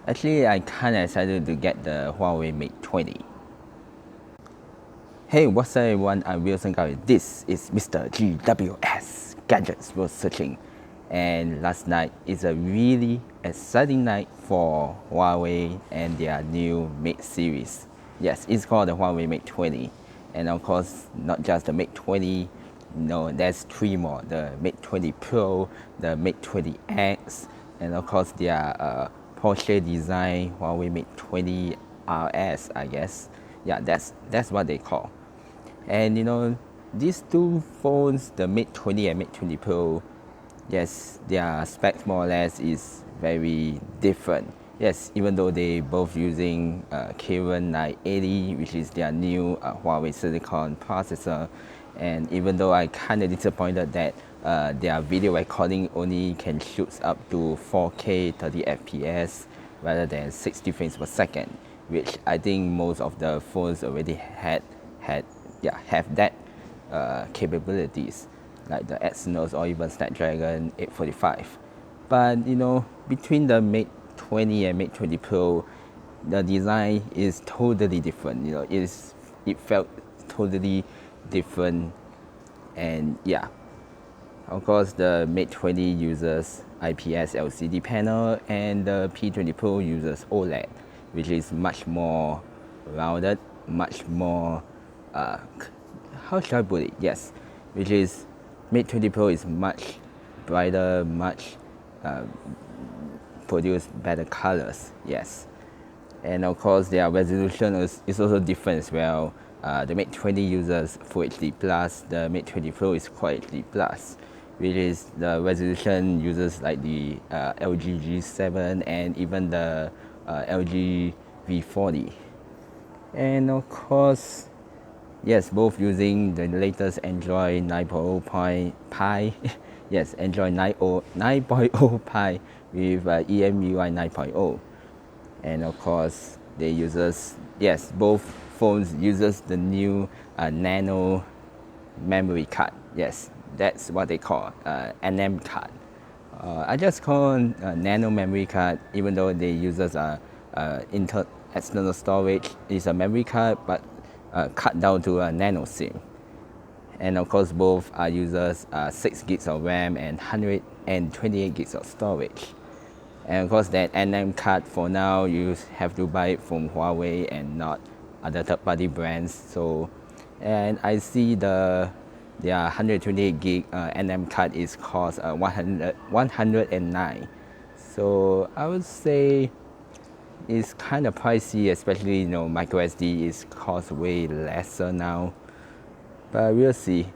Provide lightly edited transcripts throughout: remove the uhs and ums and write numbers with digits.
Actually, I kinda excited to get the Huawei Mate 20. Hey, what's up everyone? I'm Wilson Gary. This is Mr. GWS Gadgets World Searching. And last night is a really exciting night for Huawei and their new Mate series. Yes, it's called the Huawei Mate 20. And of course, not just the Mate 20, no, there's three more. The Mate 20 Pro, the Mate 20X, and of course their Porsche design Huawei Mate 20 RS, I guess. Yeah, that's what they call. And these two phones, the Mate 20 and Mate 20 Pro, yes, their specs more or less is very different. Yes, even though they both using Kirin 980, which is their new Huawei Silicon processor, and even though I kind of disappointed that their video recording only can shoot up to 4K 30 FPS rather than 60 frames per second, which I think most of the phones already have that capabilities, like the Exynos or even Snapdragon 845. But between the Mate 20 and Mate 20 Pro, the design is totally different. It felt totally different, and yeah, of course the Mate 20 uses IPS LCD panel and the P20 Pro uses OLED, which is much more rounded, much more how should I put it? Yes, which is Mate 20 Pro is much brighter, much produce better colors. Yes, and of course their resolution is also different as well. The Mate 20 uses Full HD Plus. The Mate 20 Pro is Quad HD Plus, which is the resolution uses like the LG G7 and even the LG V40. And of course, yes, both using the latest Android 9.0 Pie. Yes, Android 9.0 Pie with EMUI 9.0. And of course, they uses, yes, both phones uses the new nano memory card. Yes, that's what they call NM card. I just call nano memory card, even though they uses external storage is a memory card, but cut down to a nano SIM. And of course, both are users 6 gigs of RAM and 128 gigs of storage. And of course, that NM card for now you have to buy it from Huawei and not other third-party brands. So, and I see their 128 gig NM card is cost 109. So I would say it's kind of pricey, especially micro SD is cost way lesser now, but we'll see.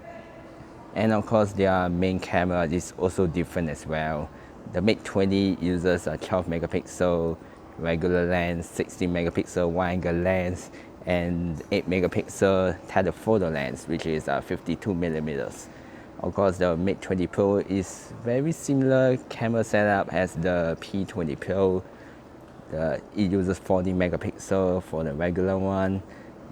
And of course their main camera is also different as well. The Mate 20 uses a 12 megapixel regular lens, 16 megapixel wide angle lens, and 8 megapixel telephoto lens, which is 52 millimeters. Of course, the Mate 20 Pro is very similar camera setup as the P20 Pro. It uses 40 megapixel for the regular one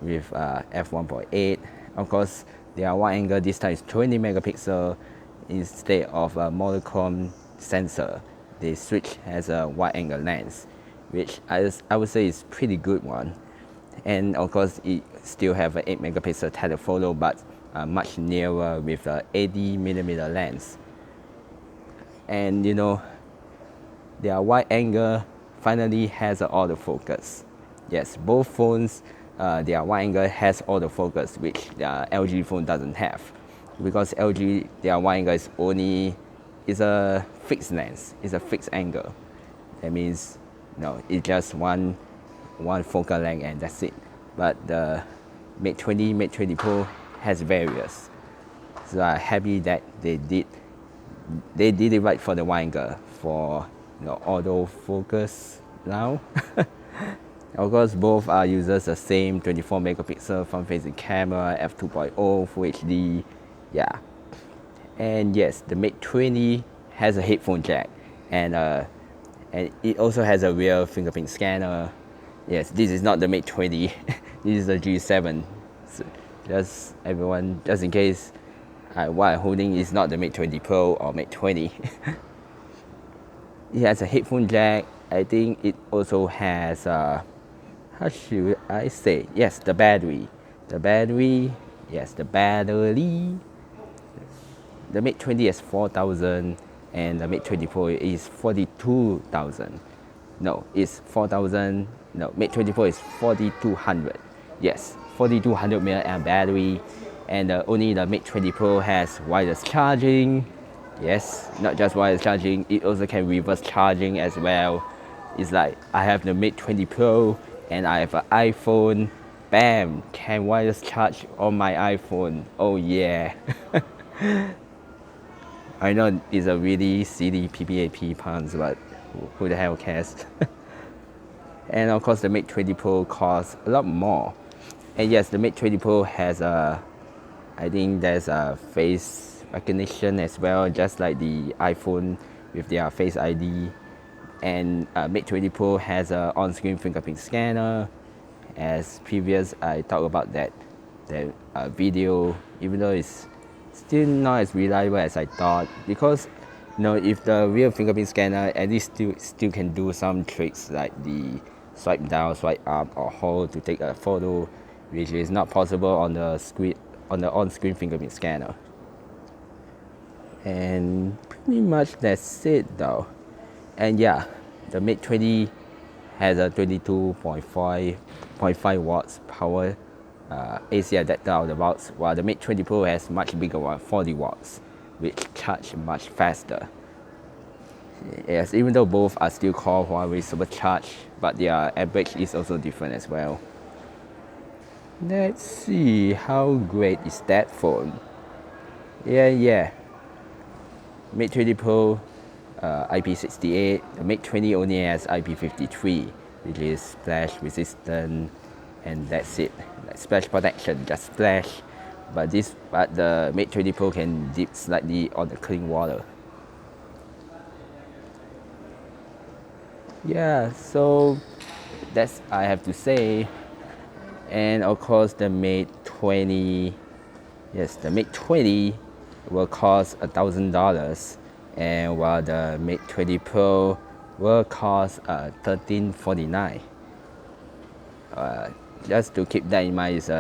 with f1.8. Of course, their wide angle this time is 20 megapixel instead of a monochrome sensor. They switch as a wide angle lens, which I would say is pretty good one. And of course, it still have an 8 megapixel telephoto, but much nearer with a 80 millimeter lens. And their wide angle finally has an autofocus. Yes, both phones, their wide angle has autofocus, which the LG phone doesn't have. Because LG, their wide angle is a fixed lens, it's a fixed angle. That means, it's just one focal length and that's it. But the Mate 20, Mate 20 Pro has various. So I'm happy that they did it right for the wide angle for autofocus now. Of course, both are uses the same 24 megapixel front-facing camera, f2.0 Full HD, yeah. And yes, the Mate 20 has a headphone jack, and it also has a rear fingerprint scanner. Yes, this is not the Mate 20. This is the G7. So just in case, what I'm holding is not the Mate 20 Pro or Mate 20. It has a headphone jack, I think it also has how should I say? Yes, the battery. The battery, yes, the battery. The Mate 20 is 4,000 and the Mate 20 Pro is 42,000. No, it's 4,000. No, Mate 20 Pro is 4,200. Yes, 4,200 mAh battery, and only the Mate 20 Pro has wireless charging. Yes, not just wireless charging, it also can reverse charging as well. It's like I have the Mate 20 Pro and I have an iPhone. Bam, can wireless charge on my iPhone. Oh yeah. I know it's a really silly PPAP puns, but who the hell cares? And of course, the Mate 20 Pro costs a lot more. And yes, the Mate 20 Pro has I think there's a face recognition as well, just like the iPhone with their Face ID. And Mate 20 Pro has a on-screen fingerprint scanner. As previous, I talked about that video, even though it's still not as reliable as I thought, because if the real fingerprint scanner at least still can do some tricks like the swipe down, swipe up, or hold to take a photo, which is not possible on the on-screen fingerprint scanner. And pretty much that's it though. And yeah, the Mate 20 has a 22.5 watts power AC adapter out of the box, while the Mate 20 Pro has much bigger one, 40 watts, which charge much faster. Yes, even though both are still called Huawei Supercharge, but their average is also different as well. Let's see, how great is that phone? Yeah. Mate 20 Pro IP68, the Mate 20 only has IP53, which is splash resistant, and that's it. Like splash protection, just splash. But the Mate 20 Pro can dip slightly on the clean water. Yeah, so that's I have to say. And of course the Mate 20, yes, the Mate 20 will cost $1,000, and while the Mate 20 Pro will cost $1,349. Just to keep that in mind, is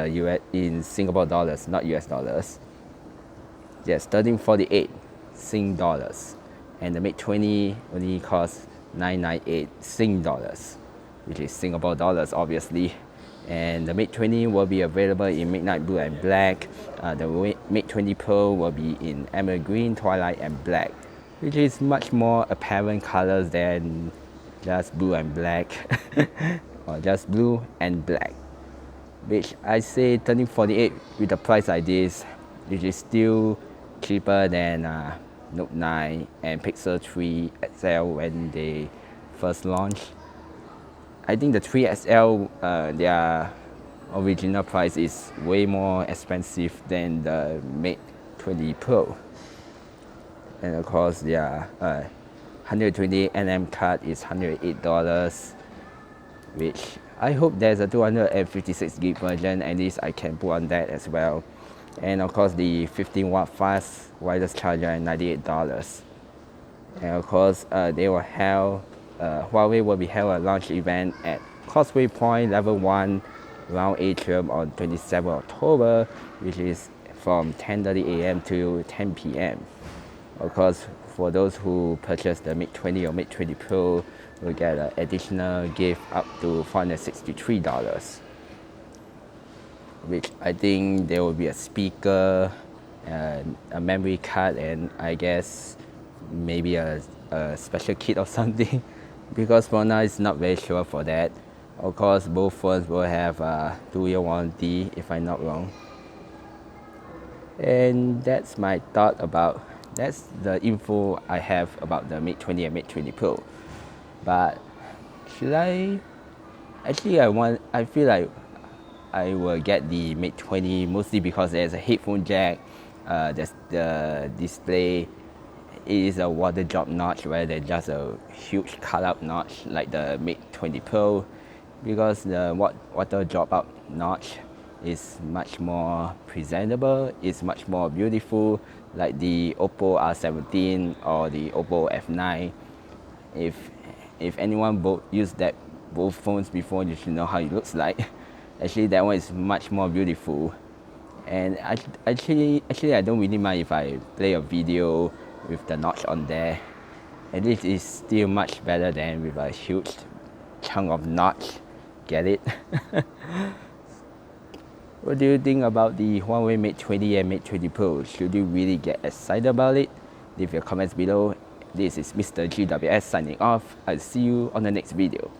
in Singapore dollars, not US dollars. Yes, 1348 Sing dollars, and the Mate 20 only costs 998 Sing dollars, which is Singapore dollars, obviously. And the Mate 20 will be available in midnight blue and black. The Mate 20 Pro will be in emerald green, twilight, and black, which is much more apparent colors than just blue and black, or just blue and black. Which I say 1348 with a price like this, which is still cheaper than Note 9 and Pixel 3 XL when they first launched. I think the 3 XL, their original price is way more expensive than the Mate 20 Pro. And of course, their 128 nm card is $108, which I hope there's a 256 gig version, at least I can put on that as well. And of course, the 15 watt fast wireless charger at $98. And of course, Huawei will be held a launch event at Causeway Point Level 1 Round Atrium on 27 October, which is from 10:30 a.m. to 10 p.m. Of course, for those who purchase the Mate 20 or Mate 20 Pro, will get an additional gift up to $463, which I think there will be a speaker, and a memory card, and I guess maybe a special kit or something, because for now it's not very sure for that. Of course, both phones will have a 2-year warranty, if I'm not wrong. And that's the info I have about the Mate 20 and Mate 20 Pro. But should I? Actually, I feel like I will get the Mate 20 mostly because there's a headphone jack. There's the display. It is a water drop notch rather than just a huge cut out notch like the Mate 20 Pro, because the water drop out notch is much more presentable, it's much more beautiful, like the Oppo R17 or the Oppo F9. if anyone used both phones before, you should know how it looks like. Actually, that one is much more beautiful. And actually, I don't really mind if I play a video with the notch on there. At least it's still much better than with a huge chunk of notch. Get it? What do you think about the Huawei Mate 20 and Mate 20 Pro? Should you really get excited about it? Leave your comments below. This is Mr. GWS signing off. I'll see you on the next video.